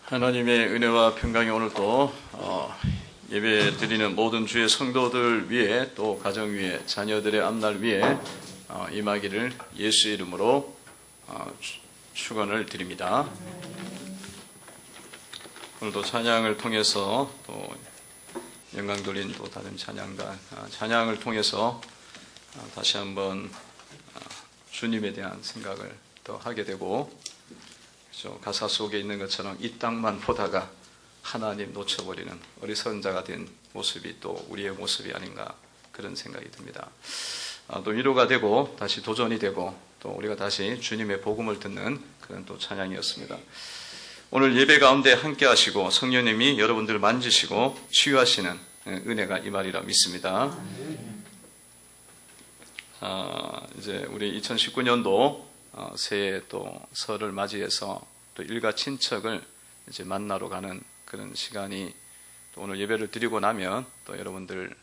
하나님의 은혜와 평강이 오늘도 예배 드리는 모든 주의 성도들 위해 또 가정 위에 자녀들의 앞날 위에 임하기를 예수의 이름으로 축원을 드립니다. 오늘도 찬양을 통해서 또 영광 돌린 또 다른 찬양을 통해서 다시 한번 주님에 대한 생각을 또 하게 되고, 가사 속에 있는 것처럼 이 땅만 보다가 하나님 놓쳐버리는 어리석은 자가 된 모습이 또 우리의 모습이 아닌가, 그런 생각이 듭니다. 또 위로가 되고 다시 도전이 되고 또 우리가 다시 주님의 복음을 듣는 그런 또 찬양이었습니다. 오늘 예배 가운데 함께 하시고 성령님이 여러분들을 만지시고 치유하시는 은혜가 임하리라 믿습니다. 이제 우리 2019년도 새해 또 설을 맞이해서 또 일가 친척을 이제 만나러 가는 그런 시간이, 또 오늘 예배를 드리고 나면 또 여러분들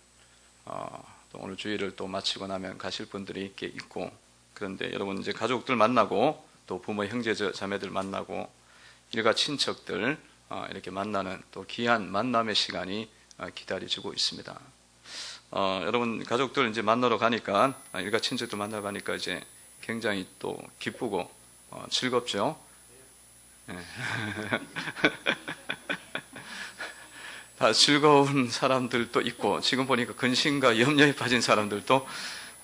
또 오늘 주일을 또 마치고 나면 가실 분들이 있게 있고, 그런데 여러분 이제 가족들 만나고 또 부모 형제 자매들 만나고 일가 친척들 이렇게 만나는 또 귀한 만남의 시간이 기다려지고 있습니다. 여러분 가족들 이제 만나러 가니까, 일가 친척들 만나러 가니까 이제 굉장히 또 기쁘고 즐겁죠. 네. 다 즐거운 사람들도 있고, 지금 보니까 근심과 염려에 빠진 사람들도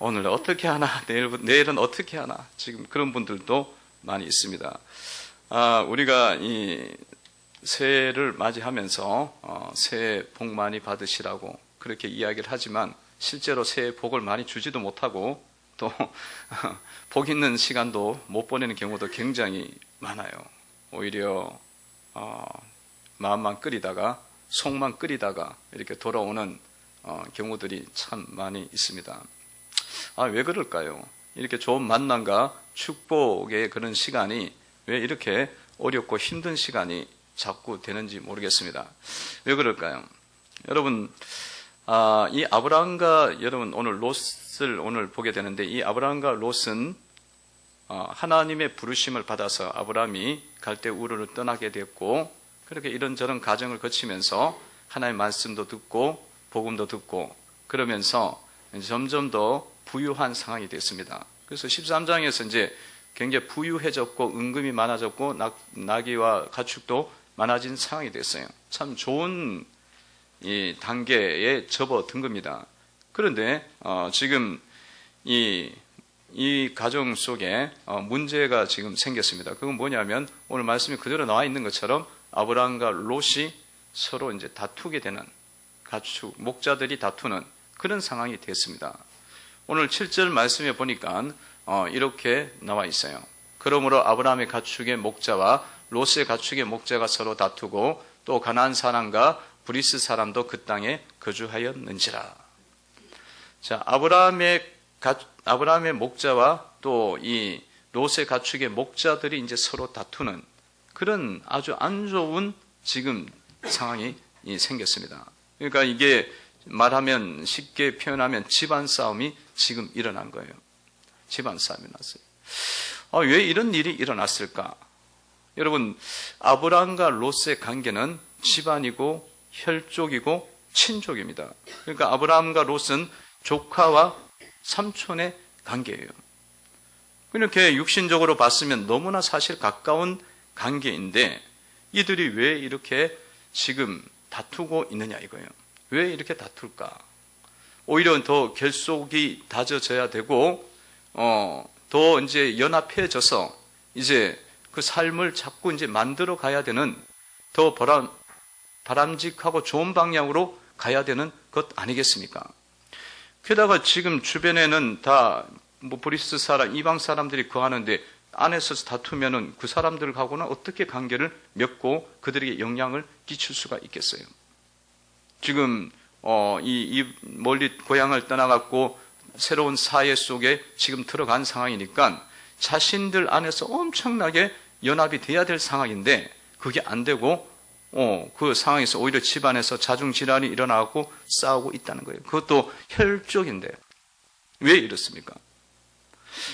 오늘 어떻게 하나, 내일은 어떻게 하나, 지금 그런 분들도 많이 있습니다. 우리가 이 새해를 맞이하면서 새해 복 많이 받으시라고 그렇게 이야기를 하지만, 실제로 새해 복을 많이 주지도 못하고 또 복 있는 시간도 못 보내는 경우도 굉장히 많아요. 오히려 마음만 끓이다가 속만 끓이다가 이렇게 돌아오는 경우들이 참 많이 있습니다. 왜 그럴까요? 이렇게 좋은 만남과 축복의 그런 시간이 왜 이렇게 어렵고 힘든 시간이 자꾸 되는지 모르겠습니다. 왜 그럴까요? 여러분, 이 아브라함과, 여러분 오늘 롯을 오늘 보게 되는데, 이 아브라함과 롯은 하나님의 부르심을 받아서 아브라함이 갈대 우르를 떠나게 됐고, 그렇게 이런저런 과정을 거치면서 하나님의 말씀도 듣고 복음도 듣고 그러면서 점점 더 부유한 상황이 됐습니다. 그래서 13장에서 이제 굉장히 부유해졌고 은금이 많아졌고 나귀와 가축도 많아진 상황이 됐어요. 참 좋은 이 단계에 접어든 겁니다. 그런데 지금 이 가정 속에 문제가 지금 생겼습니다. 그건 뭐냐면, 오늘 말씀이 그대로 나와 있는 것처럼 아브라함과 롯이 서로 이제 다투게 되는, 가축 목자들이 다투는 그런 상황이 됐습니다. 오늘 7절 말씀에 보니까 이렇게 나와 있어요. 그러므로 아브라함의 가축의 목자와 롯의 가축의 목자가 서로 다투고 또 가나안 사람과 브리스 사람도 그 땅에 거주하였는지라. 자, 아브라함의 목자와 또 이 롯의 가축의 목자들이 이제 서로 다투는 그런 아주 안 좋은 지금 상황이 생겼습니다. 그러니까 이게 말하면, 쉽게 표현하면 집안 싸움이 지금 일어난 거예요. 집안 싸움이 났어요. 왜 이런 일이 일어났을까? 여러분, 아브라함과 롯의 관계는 집안이고 혈족이고 친족입니다. 그러니까 아브라함과 롯은 조카와 삼촌의 관계예요. 이렇게 육신적으로 봤으면 너무나 사실 가까운 관계인데, 이들이 왜 이렇게 지금 다투고 있느냐 이거예요. 왜 이렇게 다툴까? 오히려 더 결속이 다져져야 되고, 더 이제 연합해져서 이제 그 삶을 자꾸 이제 만들어 가야 되는, 더 바람직하고 좋은 방향으로 가야 되는 것 아니겠습니까? 게다가 지금 주변에는 다 브리스 사람, 이방 사람들이 거하는데 안에서 다투면은 그 사람들하고는 어떻게 관계를 맺고 그들에게 영향을 끼칠 수가 있겠어요? 지금 이 멀리 고향을 떠나갖고 새로운 사회 속에 지금 들어간 상황이니까 자신들 안에서 엄청나게 연합이 돼야 될 상황인데 그게 안 되고 그 상황에서 오히려 집안에서 자중질환이 일어나고 싸우고 있다는 거예요. 그것도 혈족인데 왜 이렇습니까?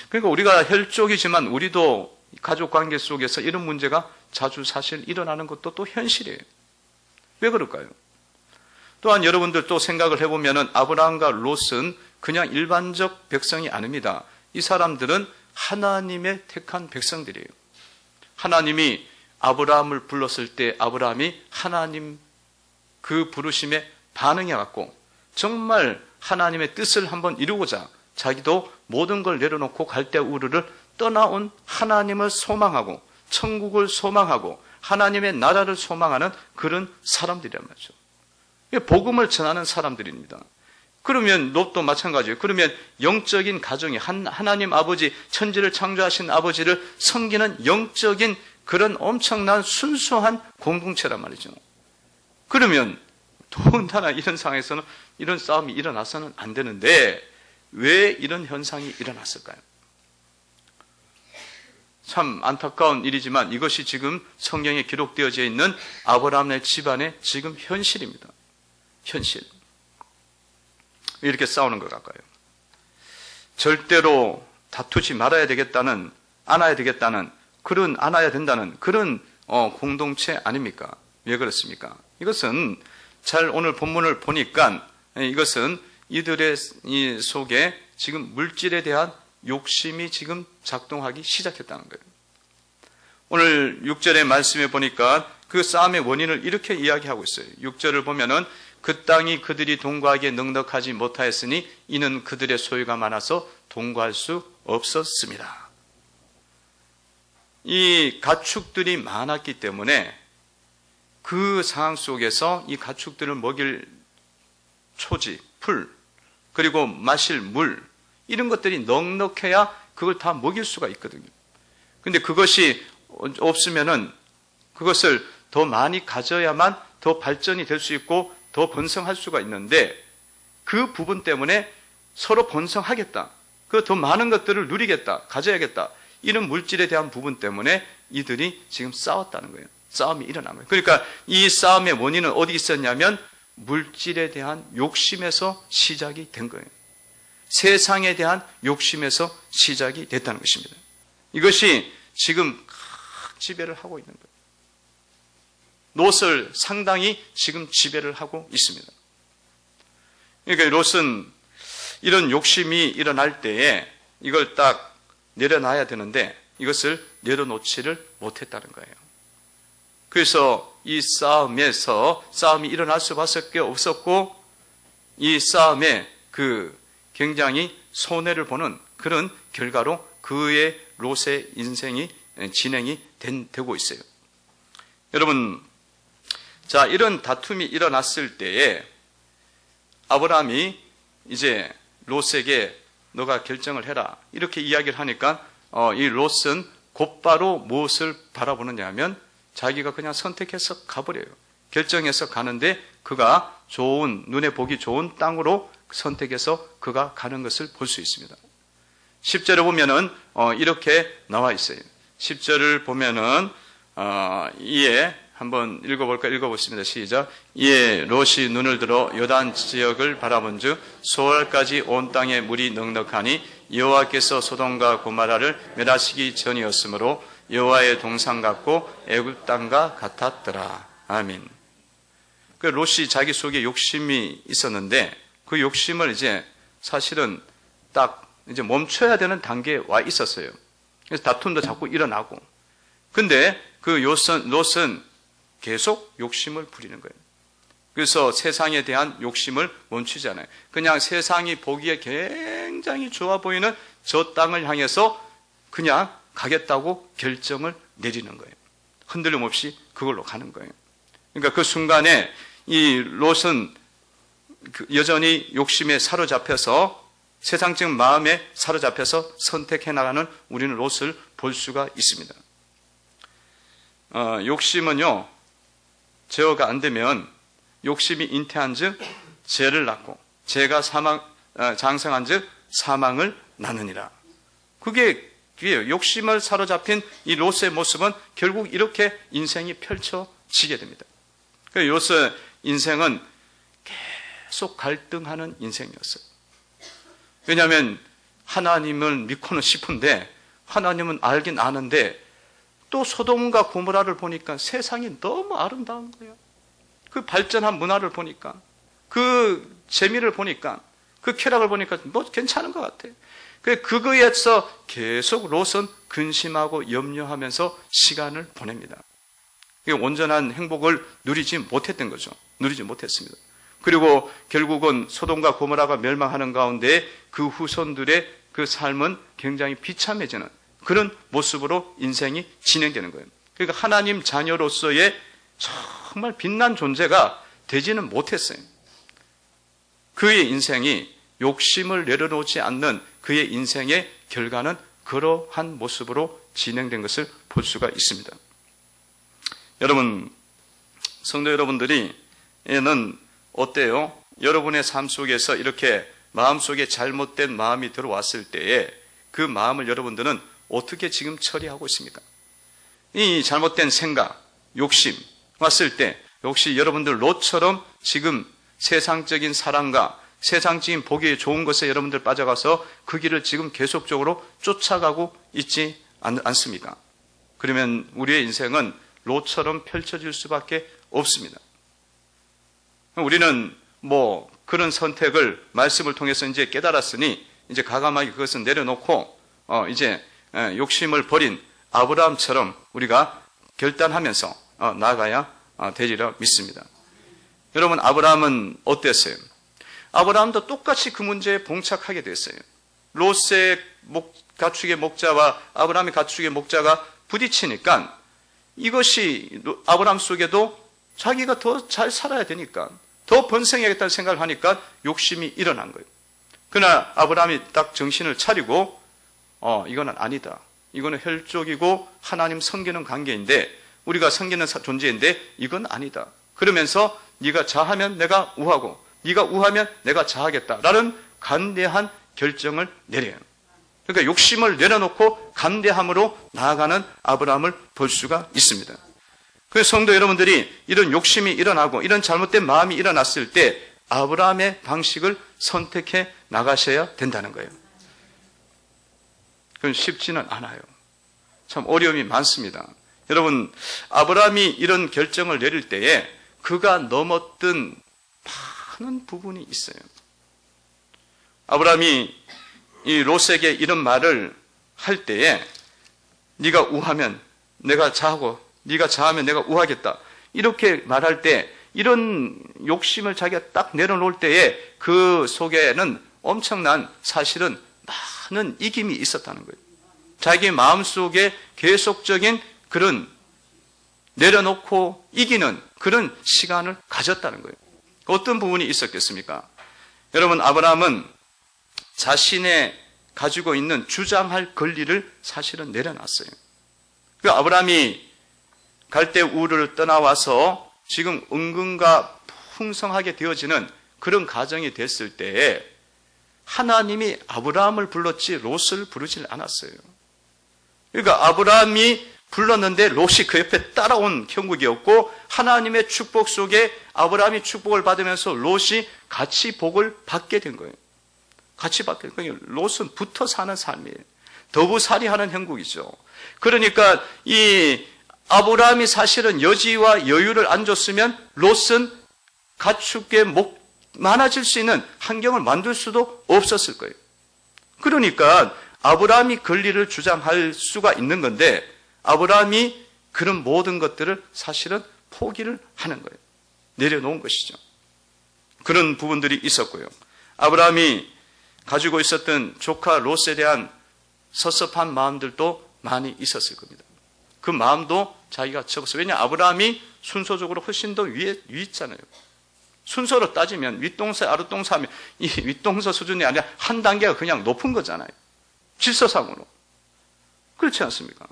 그러니까 우리가 혈족이지만 우리도 가족관계 속에서 이런 문제가 자주 사실 일어나는 것도 또 현실이에요. 왜 그럴까요? 또한 여러분들 또 생각을 해보면 아브라함과 롯은 그냥 일반적 백성이 아닙니다. 이 사람들은 하나님의 택한 백성들이에요. 하나님이 아브라함을 불렀을 때 아브라함이 하나님 그 부르심에 반응해갖고 정말 하나님의 뜻을 한번 이루고자 자기도 모든 걸 내려놓고 갈대 우르를 떠나온 하나님을 소망하고 천국을 소망하고 하나님의 나라를 소망하는 그런 사람들이란 말이죠. 복음을 전하는 사람들입니다. 그러면 롯도 마찬가지예요. 그러면 영적인 가정이 하나님 아버지, 천지를 창조하신 아버지를 섬기는 영적인 그런 엄청난 순수한 공동체란 말이죠. 그러면 더군다나 이런 상황에서는 이런 싸움이 일어나서는 안 되는데 왜 이런 현상이 일어났을까요? 참 안타까운 일이지만 이것이 지금 성경에 기록되어져 있는 아브라함의 집안의 지금 현실입니다. 현실. 이렇게 싸우는 것 같아요. 절대로 다투지 말아야 되겠다는, 안아야 되겠다는, 안아야 된다는 그런 공동체 아닙니까? 왜 그렇습니까? 이것은 잘 오늘 본문을 보니까 이것은 이들의 이 속에 지금 물질에 대한 욕심이 지금 작동하기 시작했다는 거예요. 오늘 6절의 말씀에 보니까 그 싸움의 원인을 이렇게 이야기하고 있어요. 6절을 보면은 그 땅이 그들이 동거하기에 넉넉하지 못하였으니 이는 그들의 소유가 많아서 동거할 수 없었습니다. 이 가축들이 많았기 때문에 그 상황 속에서 이 가축들을 먹일 초지, 풀, 그리고 마실 물 이런 것들이 넉넉해야 그걸 다 먹일 수가 있거든요. 근데 그것이 없으면은 그것을 더 많이 가져야만 더 발전이 될 수 있고 더 번성할 수가 있는데 그 부분 때문에 서로 번성하겠다. 그 더 많은 것들을 누리겠다. 가져야겠다. 이런 물질에 대한 부분 때문에 이들이 지금 싸웠다는 거예요. 싸움이 일어난 거예요. 그러니까 이 싸움의 원인은 어디 있었냐면 물질에 대한 욕심에서 시작이 된 거예요. 세상에 대한 욕심에서 시작이 됐다는 것입니다. 이것이 지금 지배를 하고 있는 거예요. 롯을 상당히 지금 지배를 하고 있습니다. 그러니까 롯은 이런 욕심이 일어날 때에 이걸 딱 내려놔야 되는데 이것을 내려놓지를 못했다는 거예요. 그래서 이 싸움이 일어날 수밖에 없었고 이 싸움에 굉장히 손해를 보는 그런 결과로 그의 롯의 인생이 진행이 되고 있어요. 여러분, 자, 이런 다툼이 일어났을 때에 아브라함이 이제 롯에게 너가 결정을 해라 이렇게 이야기를 하니까 이 롯은 곧바로 무엇을 바라보느냐 하면 자기가 그냥 선택해서 가버려요. 결정해서 가는데 그가 눈에 보기 좋은 땅으로 선택해서 그가 가는 것을 볼 수 있습니다. 10절에 보면은 이렇게 나와 있어요. 10절을 보면은 이에 한번 읽어보겠습니다. 시작. 이에 롯이 눈을 들어 요단 지역을 바라본즉 소알까지 온 땅에 물이 넉넉하니 여호와께서 소돔과 고모라를 멸하시기 전이었으므로 여호와의 동산 같고 애굽 땅과 같았더라. 아멘. 그 롯이 자기 속에 욕심이 있었는데 그 욕심을 이제 사실은 딱 이제 멈춰야 되는 단계에 와 있었어요. 그래서 다툼도 자꾸 일어나고. 근데 그 롯은 계속 욕심을 부리는 거예요. 그래서 세상에 대한 욕심을 멈추지 않아요. 그냥 세상이 보기에 굉장히 좋아 보이는 저 땅을 향해서 그냥 가겠다고 결정을 내리는 거예요. 흔들림 없이 그걸로 가는 거예요. 그러니까 그 순간에 이 롯은 여전히 욕심에 사로잡혀서 세상적 마음에 사로잡혀서 선택해 나가는 우리는 롯을 볼 수가 있습니다. 욕심은요, 제어가 안 되면 욕심이 잉태한 즉 죄를 낳고 죄가 장성한 즉 사망을 낳느니라. 그게 욕심을 사로잡힌 이 롯의 모습은 결국 이렇게 인생이 펼쳐지게 됩니다. 롯의 인생은 계속 갈등하는 인생이었어요. 왜냐하면 하나님을 믿고는 싶은데 하나님은 알긴 아는데 또 소돔과 고모라를 보니까 세상이 너무 아름다운 거예요. 그 발전한 문화를 보니까, 그 재미를 보니까, 그 쾌락을 보니까 뭐 괜찮은 것 같아. 그거에서 계속 롯은 근심하고 염려하면서 시간을 보냅니다. 온전한 행복을 누리지 못했던 거죠. 누리지 못했습니다. 그리고 결국은 소돔과 고모라가 멸망하는 가운데 그 후손들의 그 삶은 굉장히 비참해지는 그런 모습으로 인생이 진행되는 거예요. 그러니까 하나님 자녀로서의 정말 빛난 존재가 되지는 못했어요. 그의 인생이 욕심을 내려놓지 않는 그의 인생의 결과는 그러한 모습으로 진행된 것을 볼 수가 있습니다. 여러분, 성도 여러분들이 얘는 어때요? 여러분의 삶 속에서 이렇게 마음속에 잘못된 마음이 들어왔을 때에 그 마음을 여러분들은 어떻게 지금 처리하고 있습니까? 이 잘못된 생각, 욕심 왔을 때 역시 여러분들 롯처럼 지금 세상적인 사랑과 세상적인 보기 좋은 것에 여러분들 빠져가서 그 길을 지금 계속적으로 쫓아가고 있지 않습니까? 그러면 우리의 인생은 롯처럼 펼쳐질 수밖에 없습니다. 우리는 뭐 그런 선택을 말씀을 통해서 이제 깨달았으니 이제 과감하게 그것을 내려놓고 이제 욕심을 버린 아브라함처럼 우리가 결단하면서 나아가야 되리라 믿습니다. 여러분, 아브라함은 어땠어요? 아브라함도 똑같이 그 문제에 봉착하게 됐어요. 롯의 가축의 목자와 아브라함의 가축의 목자가 부딪히니까 이것이 아브라함 속에도 자기가 더 잘 살아야 되니까 더 번성해야겠다는 생각을 하니까 욕심이 일어난 거예요. 그러나 아브라함이 딱 정신을 차리고 이거는 아니다. 이거는 혈족이고 하나님 섬기는 관계인데 우리가 섬기는 존재인데 이건 아니다. 그러면서 네가 자하면 내가 우하고 네가 우하면 내가 자하겠다라는 간대한 결정을 내려요. 그러니까 욕심을 내려놓고 간대함으로 나아가는 아브라함을 볼 수가 있습니다. 그래서 성도 여러분들이 이런 욕심이 일어나고 이런 잘못된 마음이 일어났을 때 아브라함의 방식을 선택해 나가셔야 된다는 거예요. 그건 쉽지는 않아요. 참 어려움이 많습니다. 여러분, 아브라함이 이런 결정을 내릴 때에 그가 넘었던 많은 부분이 있어요. 아브라함이 이 롯에게 이런 말을 할 때에 네가 우하면 내가 자하고 네가 자하면 내가 우하겠다. 이렇게 말할 때 이런 욕심을 자기가 딱 내려놓을 때에 그 속에는 엄청난 사실은 많은 이김이 있었다는 거예요. 자기 마음속에 계속적인 그런 내려놓고 이기는 그런 시간을 가졌다는 거예요. 어떤 부분이 있었겠습니까? 여러분, 아브라함은 자신의 가지고 있는 주장할 권리를 사실은 내려놨어요. 그 아브라함이 갈대 우르를 떠나와서 지금 은근과 풍성하게 되어지는 그런 가정이 됐을 때에 하나님이 아브라함을 불렀지 롯을 부르질 않았어요. 그러니까 아브라함이 불렀는데 롯이 그 옆에 따라온 형국이었고 하나님의 축복 속에 아브라함이 축복을 받으면서 롯이 같이 복을 받게 된 거예요. 같이 받게 된 거예요. 롯은 붙어 사는 삶이에요. 더부살이하는 형국이죠. 그러니까 이 아브라함이 사실은 여지와 여유를 안 줬으면 롯은 가축에 많아질 수 있는 환경을 만들 수도 없었을 거예요. 그러니까 아브라함이 권리를 주장할 수가 있는 건데 아브라함이 그런 모든 것들을 사실은 포기를 하는 거예요. 내려놓은 것이죠. 그런 부분들이 있었고요. 아브라함이 가지고 있었던 조카 롯에 대한 섭섭한 마음들도 많이 있었을 겁니다. 그 마음도 자기가 적었어요. 왜냐, 아브라함이 순서적으로 훨씬 더 위에 있잖아요. 순서로 따지면 윗동서, 아랫동서 하면 이 윗동서 수준이 아니라 한 단계가 그냥 높은 거잖아요. 질서상으로. 그렇지 않습니까?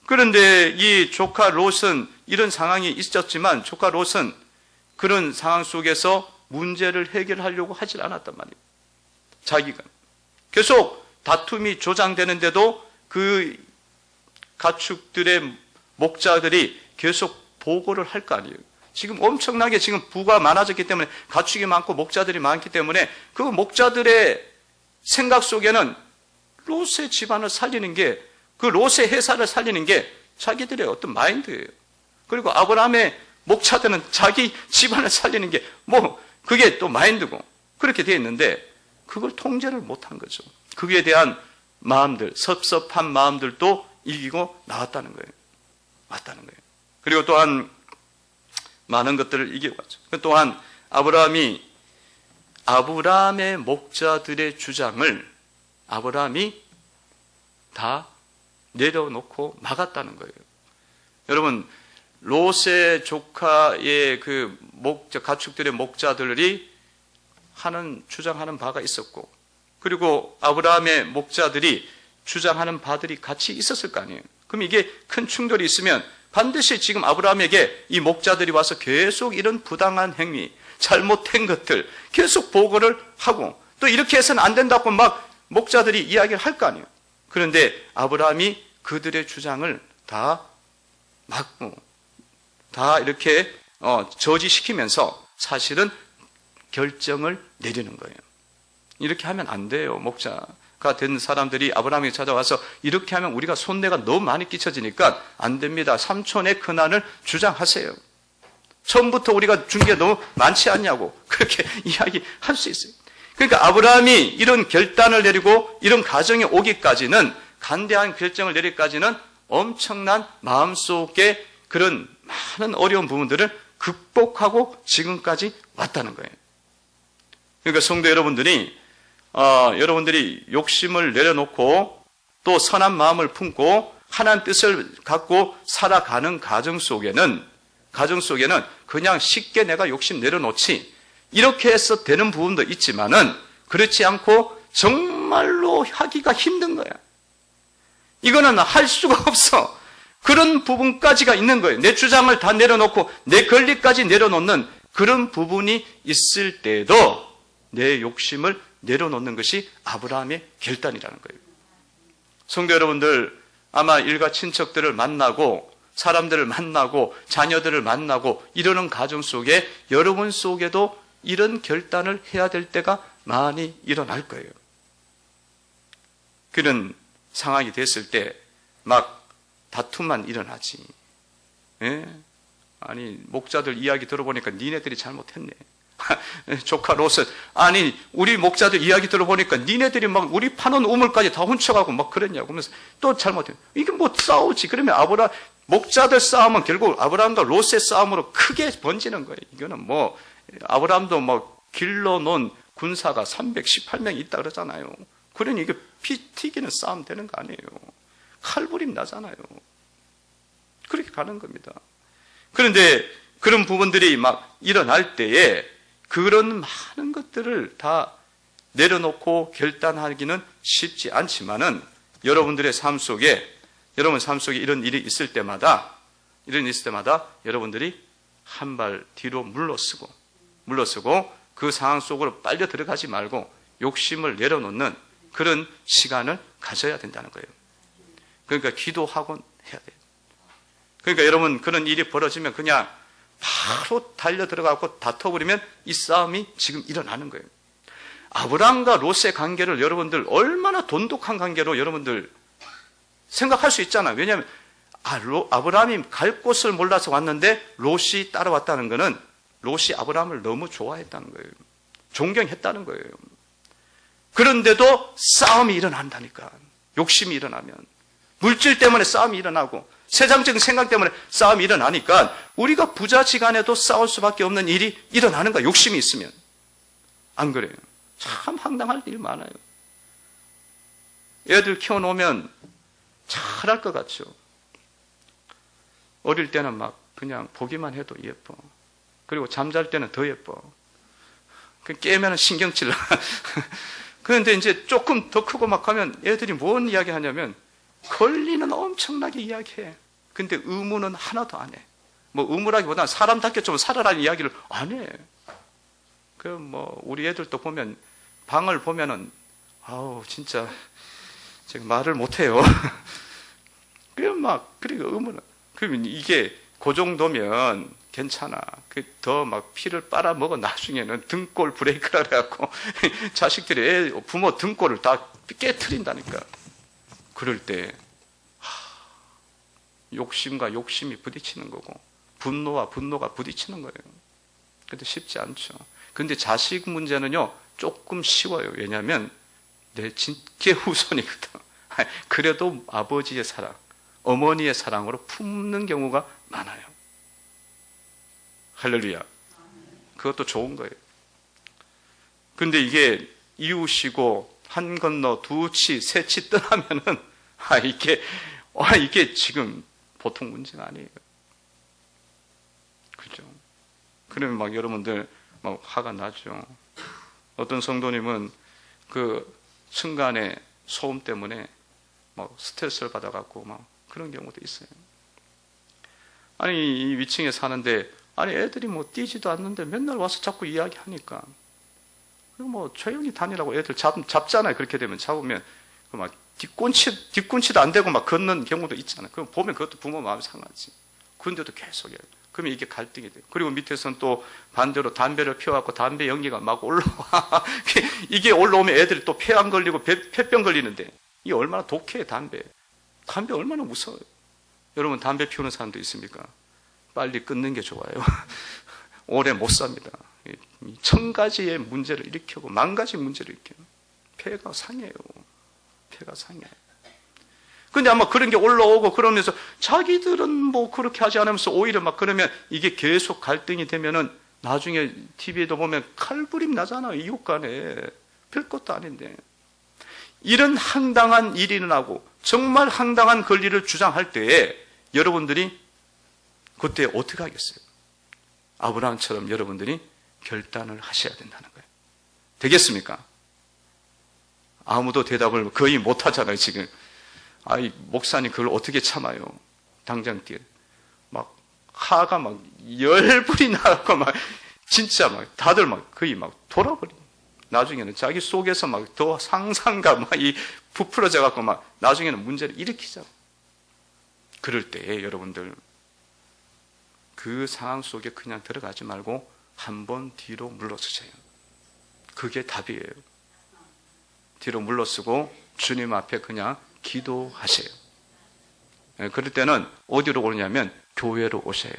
그런데 이 조카 롯은 이런 상황이 있었지만 조카 롯은 그런 상황 속에서 문제를 해결하려고 하질 않았단 말이에요. 자기가. 계속 다툼이 조장되는데도 그 가축들의 목자들이 계속 보고를 할 거 아니에요. 지금 엄청나게 지금 부가 많아졌기 때문에 가축이 많고 목자들이 많기 때문에 그 목자들의 생각 속에는 롯의 집안을 살리는 게 그 롯의 회사를 살리는 게 자기들의 어떤 마인드예요. 그리고 아브라함의 목자들은 자기 집안을 살리는 게 그게 또 마인드고 그렇게 되어 있는데 그걸 통제를 못한 거죠. 그에 대한 마음들, 섭섭한 마음들도 이기고 나왔다는 거예요. 왔다는 거예요. 그리고 또한 많은 것들을 이겨왔죠. 또한 아브라함의 목자들의 주장을 아브라함이 다 내려놓고 막았다는 거예요. 여러분, 롯의 조카의 그 가축들의 목자들이 주장하는 바가 있었고, 그리고 아브라함의 목자들이 주장하는 바들이 같이 있었을 거 아니에요. 그럼 이게 큰 충돌이 있으면 반드시 지금 아브라함에게 이 목자들이 와서 계속 이런 부당한 행위, 잘못된 것들 계속 보고를 하고 또 이렇게 해서는 안 된다고 막 목자들이 이야기를 할 거 아니에요. 그런데 아브라함이 그들의 주장을 다 막고 다 이렇게 저지시키면서 사실은 결정을 내리는 거예요. 이렇게 하면 안 돼요. 목자가 된 사람들이 아브라함에게 찾아와서 이렇게 하면 우리가 손해가 너무 많이 끼쳐지니까 안 됩니다. 삼촌의 근한을 주장하세요. 처음부터 우리가 준 게 너무 많지 않냐고 그렇게 이야기할 수 있어요. 그러니까 아브라함이 이런 결단을 내리고 이런 가정에 오기까지는, 간대한 결정을 내리기까지는 엄청난 마음속에 그런 많은 어려운 부분들을 극복하고 지금까지 왔다는 거예요. 그러니까 성도 여러분들이 욕심을 내려놓고 또 선한 마음을 품고 하나님 뜻을 갖고 살아가는 가정 속에는 그냥 쉽게 내가 욕심 내려놓지 이렇게 해서 되는 부분도 있지만은 그렇지 않고 정말로 하기가 힘든 거야. 이거는 할 수가 없어. 그런 부분까지가 있는 거예요. 내 주장을 다 내려놓고 내 권리까지 내려놓는 그런 부분이 있을 때도 내 욕심을 내려놓는 것이 아브라함의 결단이라는 거예요. 성도 여러분들, 아마 일가 친척들을 만나고 사람들을 만나고 자녀들을 만나고 이러는 가정 속에 여러분 속에도 이런 결단을 해야 될 때가 많이 일어날 거예요. 그런 상황이 됐을 때 막 다툼만 일어나지. 예? 아니 목자들 이야기 들어보니까 니네들이 잘못했네. 조카 롯은 우리 목자들 이야기 들어보니까 니네들이 막 우리 파는 우물까지 다 훔쳐가고 막 그랬냐고 하면서 또 잘못해. 이게 싸우지. 그러면 목자들 싸움은 결국 아브라함과 롯의 싸움으로 크게 번지는 거예요. 이거는 아브라함도 길러놓은 군사가 318명 있다 그러잖아요. 그러니 이게 피 튀기는 싸움 되는 거 아니에요. 칼부림 나잖아요. 그렇게 가는 겁니다. 그런데 그런 부분들이 막 일어날 때에 그런 많은 것들을 다 내려놓고 결단하기는 쉽지 않지만은 여러분 삶 속에 이런 일이 있을 때마다 여러분들이 한 발 뒤로 물러서고 그 상황 속으로 빨려 들어가지 말고 욕심을 내려놓는 그런 시간을 가져야 된다는 거예요. 그러니까 기도하곤 해야 돼요. 그러니까 여러분 그런 일이 벌어지면 그냥 바로 달려 들어가고 다퉈버리면 이 싸움이 지금 일어나는 거예요. 아브라함과 롯의 관계를 여러분들 얼마나 돈독한 관계로 여러분들 생각할 수 있잖아요. 왜냐하면 아브라함이 갈 곳을 몰라서 왔는데 롯이 따라왔다는 것은 롯이 아브라함을 너무 좋아했다는 거예요. 존경했다는 거예요. 그런데도 싸움이 일어난다니까. 욕심이 일어나면. 물질 때문에 싸움이 일어나고 세상적인 생각 때문에 싸움이 일어나니까 우리가 부자지간에도 싸울 수밖에 없는 일이 일어나는 거야. 욕심이 있으면. 안 그래요? 참 황당할 일 많아요. 애들 키워놓으면 잘할 것 같죠. 어릴 때는 막 그냥 보기만 해도 예뻐. 그리고 잠잘 때는 더 예뻐. 깨면 신경 찔러. 그런데 이제 조금 더 크고 막 하면 애들이 뭔 이야기 하냐면 권리는 엄청나게 이야기해. 근데 의무는 하나도 안 해. 의무라기보다는 사람답게 좀 살아라는 이야기를 안 해. 우리 애들도 보면 방을 보면은 진짜 제가 말을 못 해요. 그리고 의무는 그러면 이게 그 정도면 괜찮아. 더 피를 빨아먹어 나중에는 등골 브레이크라 그래갖고 자식들이 부모 등골을 다 깨트린다니까. 그럴 때 욕심과 욕심이 부딪히는 거고 분노와 분노가 부딪히는 거예요. 근데 쉽지 않죠. 근데 자식 문제는요 조금 쉬워요. 왜냐하면 내 직계 후손이거든. 그래도 아버지의 사랑, 어머니의 사랑으로 품는 경우가 많아요. 할렐루야. 그것도 좋은 거예요. 근데 이게 이웃이고 한 건너 두치 세치 떠나면은 이게 지금 보통 문제가 아니에요. 그죠? 그러면 막 여러분들 막 화가 나죠. 어떤 성도님은 그 순간에 소음 때문에 막 스트레스를 받아갖고 막 그런 경우도 있어요. 아니 이 위층에 사는데 아니 애들이 뭐 뛰지도 않는데 맨날 와서 자꾸 이야기하니까 그리고 뭐 조용히 다니라고 애들 잡잖아요. 그렇게 되면 잡으면 막 뒤꿈치도 안 대고 막 걷는 경우도 있잖아요. 그럼 보면 그것도 부모 마음이 상하지. 그런데도 계속 해요. 그러면 이게 갈등이 돼요. 그리고 밑에서는 또 반대로 담배를 피워갖고 담배 연기가 막 올라와. 이게 올라오면 애들이 또 폐암 걸리고 폐병 걸리는데 이게 얼마나 독해요, 담배. 담배 얼마나 무서워요. 여러분 담배 피우는 사람도 있습니까? 빨리 끊는 게 좋아요. 오래 못 삽니다. 1000가지의 문제를 일으키고 10,000가지 문제를 일으켜요. 폐가 상해요. 폐가 상해. 근데 아마 그런 게 올라오고 그러면서 자기들은 뭐 그렇게 하지 않으면서 오히려 막 그러면 이게 계속 갈등이 되면은 나중에 TV에도 보면 칼부림 나잖아요. 이웃 간에. 별것도 아닌데. 이런 황당한 일이 일어나고 정말 황당한 권리를 주장할 때에 여러분들이 그때 어떻게 하겠어요? 아브라함처럼 여러분들이 결단을 하셔야 된다는 거예요. 되겠습니까? 아무도 대답을 거의 못 하잖아요, 지금. 아이, 목사님 그걸 어떻게 참아요? 당장 뛰어. 막, 화가 막, 열불이 나고 막, 진짜 막, 다들 막, 거의 막, 돌아버려. 나중에는 자기 속에서 막, 더 상상과 막, 부풀어져 갖고 막, 나중에는 문제를 일으키자. 그럴 때, 여러분들, 그 상황 속에 그냥 들어가지 말고, 한번 뒤로 물러서세요. 그게 답이에요. 뒤로 물러서고, 주님 앞에 그냥, 기도하세요. 그럴 때는 어디로 오냐면 교회로 오세요.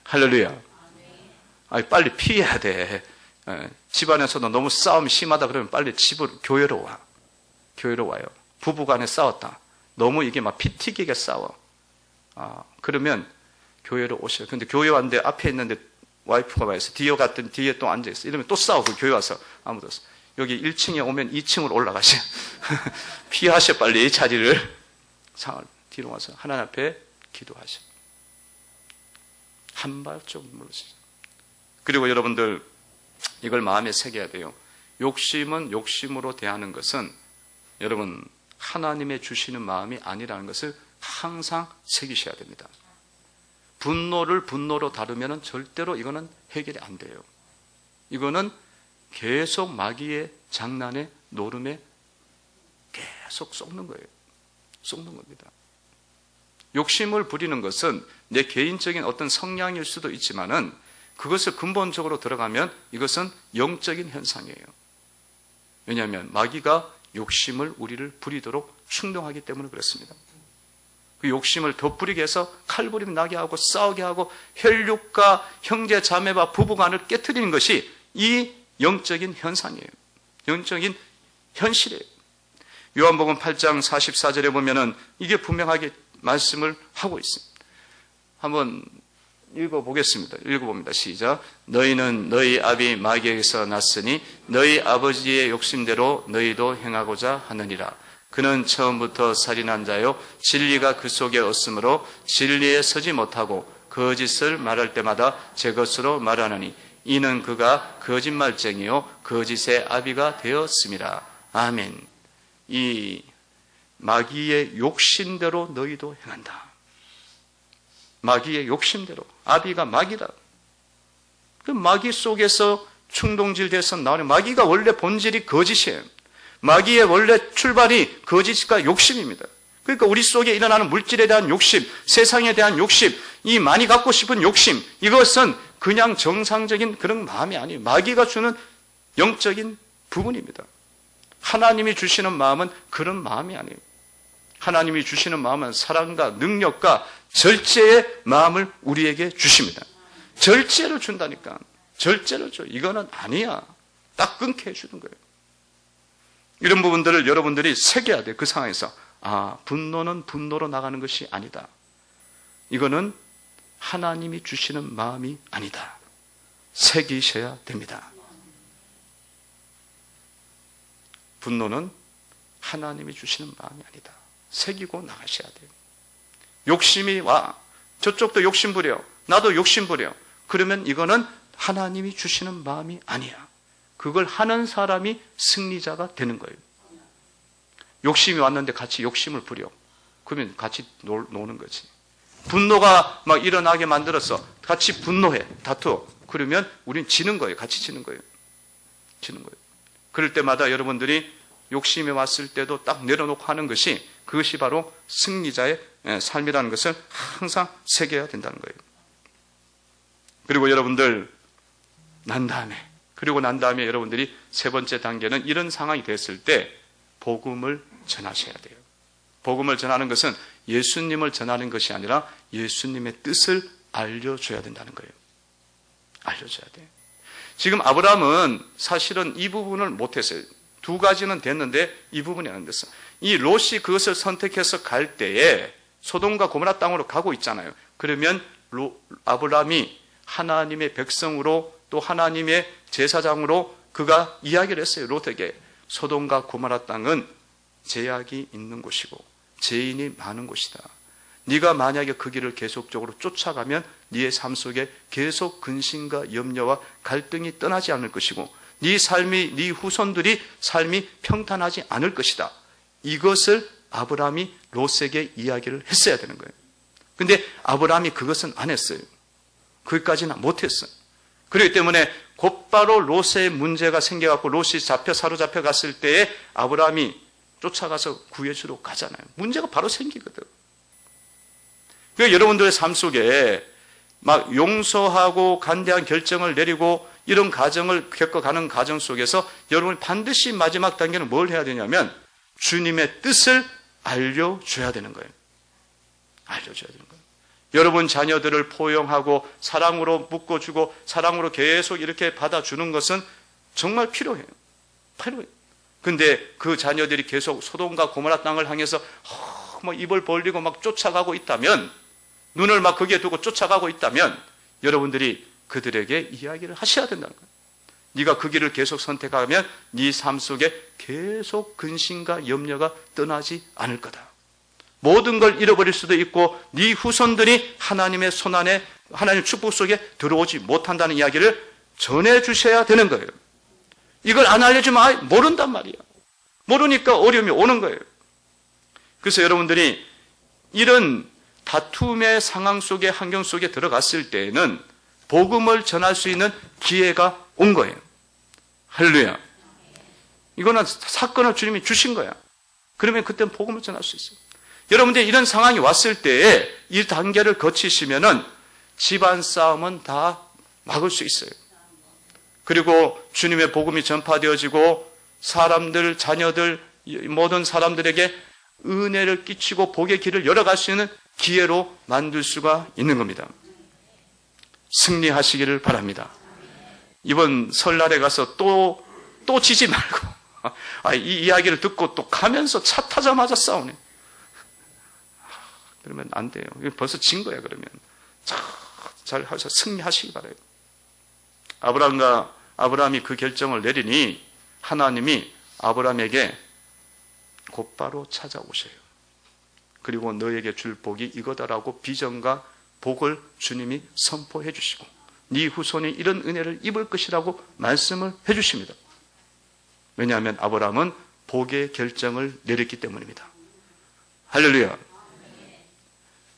할렐루야. 아니, 빨리 피해야 돼. 집안에서도 너무 싸움이 심하다 그러면 빨리 교회로 와. 교회로 와요. 부부간에 싸웠다. 너무 이게 막 피 튀기게 싸워. 그러면 교회로 오세요. 근데 교회 왔는데 앞에 있는데 와이프가 와서 뒤에 갔더니 뒤에 또 앉아있어. 이러면 또 싸우고 교회 와서 아무도 없어. 여기 1층에 오면 2층으로 올라가세요. 피하셔 빨리 자리를. 상을 뒤로 와서 하나님 앞에 기도하셔. 한 발짝 물러서세요. 그리고 여러분들 이걸 마음에 새겨야 돼요. 욕심은 욕심으로 대하는 것은 여러분 하나님의 주시는 마음이 아니라는 것을 항상 새기셔야 됩니다. 분노를 분노로 다루면 절대로 이거는 해결이 안 돼요. 이거는 계속 마귀의 장난에 노름에 계속 속는 거예요. 속는 겁니다. 욕심을 부리는 것은 내 개인적인 어떤 성향일 수도 있지만은 그것을 근본적으로 들어가면 이것은 영적인 현상이에요. 왜냐하면 마귀가 욕심을 우리를 부리도록 충동하기 때문에 그렇습니다. 그 욕심을 더 부리게 해서 칼부림 나게 하고 싸우게 하고 혈육과 형제 자매와 부부간을 깨트리는 것이 이 영적인 현상이에요. 영적인 현실이에요. 요한복음 8장 44절에 보면은 이게 분명하게 말씀을 하고 있습니다. 한번 읽어보겠습니다. 읽어봅니다. 시작. 너희는 너희 아비 마귀에게서 났으니 너희 아버지의 욕심대로 너희도 행하고자 하느니라. 그는 처음부터 살인한 자요 진리가 그 속에 없으므로 진리에 서지 못하고 거짓을 말할 때마다 제 것으로 말하느니 이는 그가 거짓말쟁이요 거짓의 아비가 되었음이라. 아멘. 이 마귀의 욕심대로 너희도 행한다. 마귀의 욕심대로. 아비가 마귀다. 그 마귀 속에서 충동질돼서 나오는 마귀가 원래 본질이 거짓이에요. 마귀의 원래 출발이 거짓과 욕심입니다. 그러니까 우리 속에 일어나는 물질에 대한 욕심, 세상에 대한 욕심, 이 많이 갖고 싶은 욕심, 이것은 그냥 정상적인 그런 마음이 아니에요. 마귀가 주는 영적인 부분입니다. 하나님이 주시는 마음은 그런 마음이 아니에요. 하나님이 주시는 마음은 사랑과 능력과 절제의 마음을 우리에게 주십니다. 절제를 준다니까. 절제를 줘. 이거는 아니야. 딱 끊게 해주는 거예요. 이런 부분들을 여러분들이 새겨야 돼요. 그 상황에서. 아, 분노는 분노로 나가는 것이 아니다. 이거는 하나님이 주시는 마음이 아니다. 새기셔야 됩니다. 분노는 하나님이 주시는 마음이 아니다. 새기고 나가셔야 돼요. 욕심이 와. 저쪽도 욕심 부려. 나도 욕심 부려. 그러면 이거는 하나님이 주시는 마음이 아니야. 그걸 하는 사람이 승리자가 되는 거예요. 욕심이 왔는데 같이 욕심을 부려. 그러면 같이 노는 거지. 분노가 막 일어나게 만들어서 같이 분노해. 다투어. 그러면 우린 지는 거예요. 같이 지는 거예요. 지는 거예요. 그럴 때마다 여러분들이 욕심이 왔을 때도 딱 내려놓고 하는 것이 그것이 바로 승리자의 삶이라는 것을 항상 새겨야 된다는 거예요. 그리고 여러분들 난 다음에 여러분들이 세 번째 단계는 이런 상황이 됐을 때 복음을 전하셔야 돼요. 복음을 전하는 것은 예수님을 전하는 것이 아니라 예수님의 뜻을 알려줘야 된다는 거예요. 알려줘야 돼요. 지금 아브라함은 사실은 이 부분을 못했어요. 두 가지는 됐는데 이 부분이 안 됐어. 이 롯이 그것을 선택해서 갈 때에 소돔과 고모라 땅으로 가고 있잖아요. 그러면 아브라함이 하나님의 백성으로 또 하나님의 제사장으로 그가 이야기를 했어요. 롯에게. 소돔과 고모라 땅은 죄악이 있는 곳이고 죄인이 많은 곳이다. 네가 만약에 그 길을 계속적으로 쫓아가면 네의 삶 속에 계속 근심과 염려와 갈등이 떠나지 않을 것이고 네 삶이, 네 후손들이 삶이 평탄하지 않을 것이다. 이것을 아브라함이 롯에게 이야기를 했어야 되는 거예요. 근데 아브라함이 그것은 안 했어요. 거기까지는 못했어요. 그렇기 때문에 곧바로 롯의 문제가 생겨갖고 롯이 사로잡혀 갔을 때에 아브라함이 쫓아가서 구해주러 가잖아요. 문제가 바로 생기거든. 그러니까 여러분들의 삶 속에 막 용서하고 간대한 결정을 내리고 이런 과정을 겪어가는 과정 속에서 여러분이 반드시 마지막 단계는 뭘 해야 되냐면 주님의 뜻을 알려줘야 되는 거예요. 알려줘야 되는 거예요. 여러분 자녀들을 포용하고 사랑으로 묶어주고 사랑으로 계속 이렇게 받아주는 것은 정말 필요해요. 필요해요. 근데 그 자녀들이 계속 소돔과 고모라 땅을 향해서 막 입을 벌리고 막 쫓아가고 있다면 눈을 막 거기에 두고 쫓아가고 있다면 여러분들이 그들에게 이야기를 하셔야 된다는 거예요. 네가 그 길을 계속 선택하면 네 삶 속에 계속 근심과 염려가 떠나지 않을 거다. 모든 걸 잃어버릴 수도 있고 네 후손들이 하나님의 손안에 하나님의 축복 속에 들어오지 못한다는 이야기를 전해주셔야 되는 거예요. 이걸 안 알려주면 모른단 말이야. 모르니까 어려움이 오는 거예요. 그래서 여러분들이 이런 다툼의 상황 속에 환경 속에 들어갔을 때에는 복음을 전할 수 있는 기회가 온 거예요. 할렐루야. 이거는 사건을 주님이 주신 거야. 그러면 그때는 복음을 전할 수 있어요. 여러분들 이런 상황이 왔을 때에 이 단계를 거치시면은 집안 싸움은 다 막을 수 있어요. 그리고 주님의 복음이 전파되어지고 사람들, 자녀들, 모든 사람들에게 은혜를 끼치고 복의 길을 열어갈 수 있는 기회로 만들 수가 있는 겁니다. 승리하시기를 바랍니다. 이번 설날에 가서 또 지지 말고 이 이야기를 듣고 또 가면서 차 타자마자 싸우네. 그러면 안 돼요. 벌써 진 거야. 그러면 잘 하셔서 승리하시기 바라요. 아브라함이 그 결정을 내리니 하나님이 아브라함에게 곧바로 찾아오셔요. 그리고 너에게 줄 복이 이거다라고 비전과 복을 주님이 선포해 주시고 네 후손이 이런 은혜를 입을 것이라고 말씀을 해 주십니다. 왜냐하면 아브라함은 복의 결정을 내렸기 때문입니다. 할렐루야.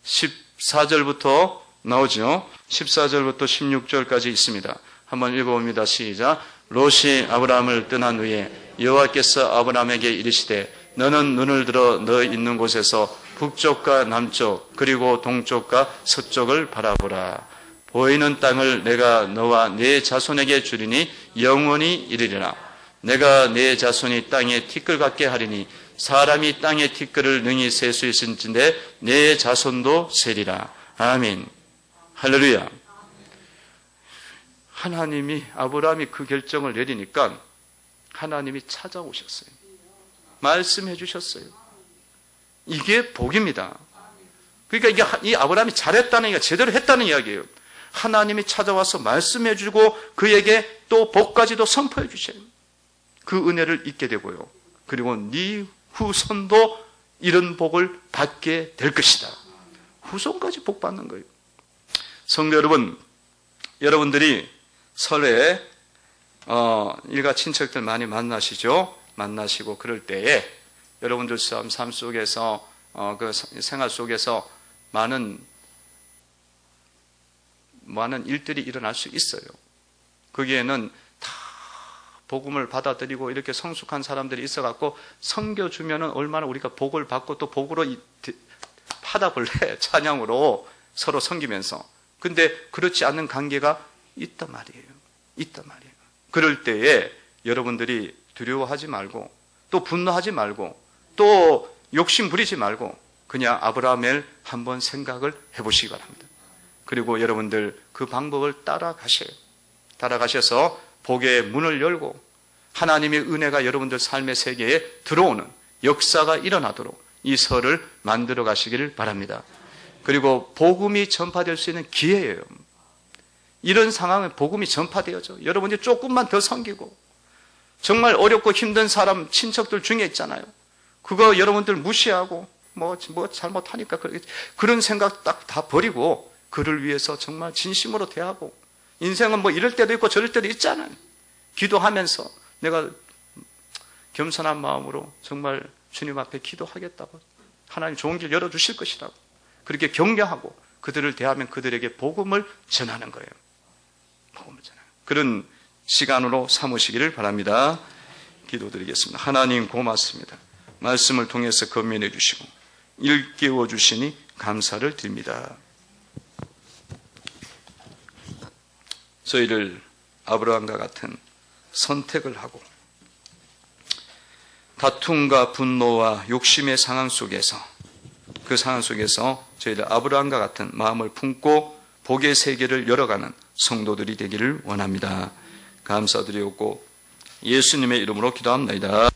14절부터 나오죠. 14절부터 16절까지 있습니다. 한번 읽어봅니다. 시작. 롯이 아브라함을 떠난 후에 여호와께서 아브라함에게 이르시되 너는 눈을 들어 너 있는 곳에서 북쪽과 남쪽 그리고 동쪽과 서쪽을 바라보라. 보이는 땅을 내가 너와 네 자손에게 주리니 영원히 이르리라. 내가 내 자손이 땅에 티끌 같게 하리니 사람이 땅의 티끌을 능히 셀 수 있을진데 내 자손도 세리라. 아멘. 할렐루야. 하나님이, 아브라함이 그 결정을 내리니까 하나님이 찾아오셨어요. 말씀해 주셨어요. 이게 복입니다. 그러니까 이 아브라함이 잘했다는 얘기가 제대로 했다는 이야기예요. 하나님이 찾아와서 말씀해 주고 그에게 또 복까지도 선포해 주셔요. 그 은혜를 잊게 되고요. 그리고 네 후손도 이런 복을 받게 될 것이다. 후손까지 복 받는 거예요. 성도 여러분, 여러분들이 설에 일가 친척들 많이 만나시죠? 만나시고 그럴 때에 여러분들 삶 속에서 그 생활 속에서 많은 일들이 일어날 수 있어요. 거기에는 다 복음을 받아들이고 이렇게 성숙한 사람들이 있어갖고 섬겨주면은 얼마나 우리가 복을 받고 또 복으로 파답을 해, 찬양으로 서로 섬기면서. 근데 그렇지 않는 관계가 있단 말이에요. 그럴 때에 여러분들이 두려워하지 말고 또 분노하지 말고 또 욕심 부리지 말고 그냥 아브라함을 한번 생각을 해보시기 바랍니다. 그리고 여러분들 그 방법을 따라가셔서 복의 문을 열고 하나님의 은혜가 여러분들 삶의 세계에 들어오는 역사가 일어나도록 이 설을 만들어 가시기를 바랍니다. 그리고 복음이 전파될 수 있는 기회예요. 이런 상황에 복음이 전파되어져. 여러분이 조금만 더 섬기고 정말 어렵고 힘든 사람 친척들 중에 있잖아요. 그거 여러분들 무시하고 뭐 잘못하니까 그런 생각 딱 다 버리고 그를 위해서 정말 진심으로 대하고 인생은 뭐 이럴 때도 있고 저럴 때도 있잖아요. 기도하면서 내가 겸손한 마음으로 정말 주님 앞에 기도하겠다고 하나님 좋은 길 열어주실 것이라고 그렇게 격려하고 그들을 대하면 그들에게 복음을 전하는 거예요. 복음을 전하는 그런 시간으로 삼으시기를 바랍니다. 기도드리겠습니다. 하나님 고맙습니다. 말씀을 통해서 건면해 주시고 일깨워 주시니 감사를 드립니다. 저희를 아브라함과 같은 선택을 하고 다툼과 분노와 욕심의 상황 속에서 그 상황 속에서 저희들 아브라함과 같은 마음을 품고 복의 세계를 열어가는 성도들이 되기를 원합니다. 감사드리옵고 예수님의 이름으로 기도합니다.